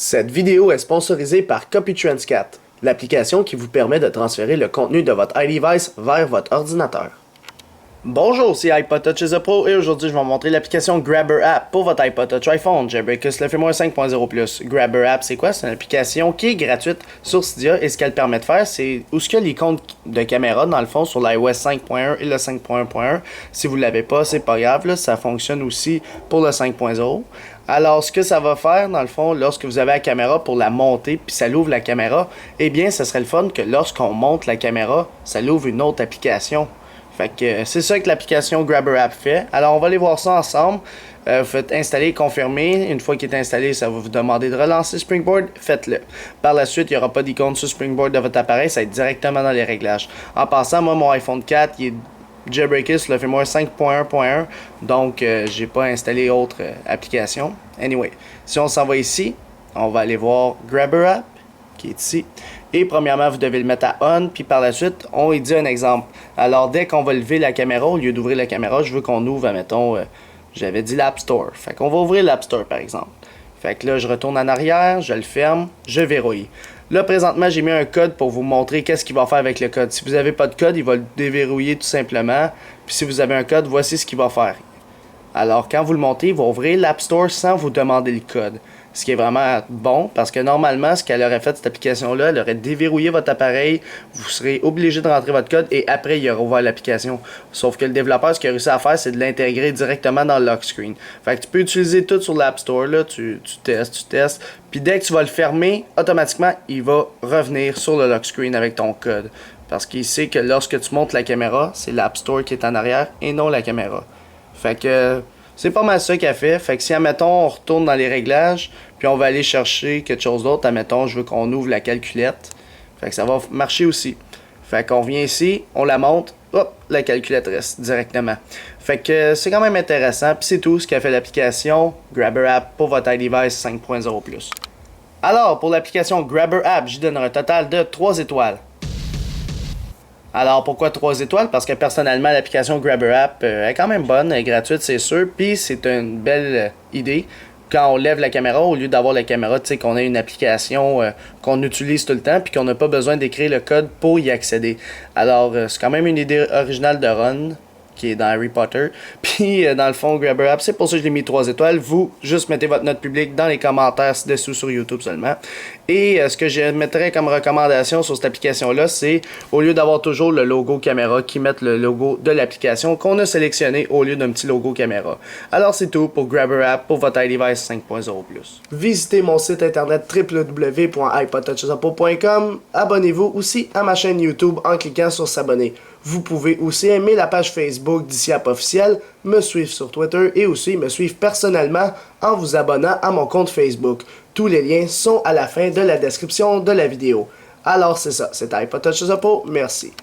Cette vidéo est sponsorisée par CopyTransCat, l'application qui vous permet de transférer le contenu de votre iDevice vers votre ordinateur. Bonjour, c'est iPod Touch is a Pro et aujourd'hui je vais vous montrer l'application Grabber App pour votre iPod Touch iPhone Jailbreakers LeFaMORE 5.0+. Grabber App, c'est quoi? C'est une application qui est gratuite sur Cydia et ce qu'elle permet de faire, c'est où ce qu'il y a l'icône de caméra dans le fond sur l'iOS 5.1 et le 5.1.1. Si vous ne l'avez pas, c'est pas grave, là, ça fonctionne aussi pour le 5.0. Alors, ce que ça va faire, dans le fond, lorsque vous avez la caméra pour la monter, puis ça l'ouvre la caméra, eh bien, ce serait le fun que lorsqu'on monte la caméra, ça l'ouvre une autre application. Fait que c'est ça que l'application Grabber App fait. Alors, on va aller voir ça ensemble. Vous faites installer et confirmer. Une fois qu'il est installé, ça va vous demander de relancer Springboard. Faites-le. Par la suite, il n'y aura pas d'icône sur Springboard de votre appareil. Ça va être directement dans les réglages. En passant, moi, mon iPhone 4, il est Jailbreakers LeFaMORE 5.1.1. Donc, j'ai pas installé autre application. Anyway, si on s'en va ici, on va aller voir Grabber App, qui est ici. Et premièrement, vous devez le mettre à on, puis par la suite, on y dit un exemple. Alors, dès qu'on va lever la caméra, au lieu d'ouvrir la caméra, je veux qu'on ouvre, admettons, j'avais dit l'App Store. Fait qu'on va ouvrir l'App Store, par exemple. Fait que là, je retourne en arrière, je le ferme, je verrouille. Là, présentement, j'ai mis un code pour vous montrer qu'est-ce qu'il va faire avec le code. Si vous n'avez pas de code, il va le déverrouiller tout simplement. Puis si vous avez un code, voici ce qu'il va faire. Alors, quand vous le montez, il va ouvrir l'App Store sans vous demander le code. Ce qui est vraiment bon, parce que normalement, ce qu'elle aurait fait, cette application-là, elle aurait déverrouillé votre appareil, vous serez obligé de rentrer votre code, et après, il aurait ouvert l'application. Sauf que le développeur, ce qu'il a réussi à faire, c'est de l'intégrer directement dans le lock screen. Fait que tu peux utiliser tout sur l'App Store, là, tu testes, puis dès que tu vas le fermer, automatiquement, il va revenir sur le lock screen avec ton code. Parce qu'il sait que lorsque tu montes la caméra, c'est l'App Store qui est en arrière, et non la caméra. Fait que c'est pas mal ça qu'elle fait. Fait que si, admettons, on retourne dans les réglages, puis on va aller chercher quelque chose d'autre, admettons, je veux qu'on ouvre la calculette. Fait que ça va marcher aussi. Fait qu'on vient ici, on la monte, hop, la calculette reste directement. Fait que c'est quand même intéressant. Puis c'est tout ce qu'a fait l'application Grabber App pour votre iDevice 5.0+. Alors, pour l'application Grabber App, j'y donnerai un total de 3 étoiles. Alors, pourquoi 3 étoiles? Parce que personnellement, l'application Grabber App est quand même bonne, elle est gratuite, c'est sûr. Puis, c'est une belle idée. Quand on lève la caméra, au lieu d'avoir la caméra, tu sais, qu'on a une application qu'on utilise tout le temps, puis qu'on n'a pas besoin d'écrire le code pour y accéder. Alors, c'est quand même une idée originale de Ron, qui est dans Harry Potter. Puis, dans le fond, Grabber App, c'est pour ça que je l'ai mis 3 étoiles. Vous, juste mettez votre note publique dans les commentaires ci-dessous sur YouTube seulement. Et ce que je mettrais comme recommandation sur cette application-là, c'est au lieu d'avoir toujours le logo caméra, qui mette le logo de l'application qu'on a sélectionné au lieu d'un petit logo caméra. Alors, c'est tout pour Grabber App pour votre iDevice 5.0+. Visitez mon site internet www.ipodtouchesapple.com. Abonnez-vous aussi à ma chaîne YouTube en cliquant sur s'abonner. Vous pouvez aussi aimer la page Facebook d'Ici App Officiel, me suivre sur Twitter et aussi me suivre personnellement en vous abonnant à mon compte Facebook. Tous les liens sont à la fin de la description de la vidéo. Alors c'est ça, c'était iPod Touch is a Pro, merci.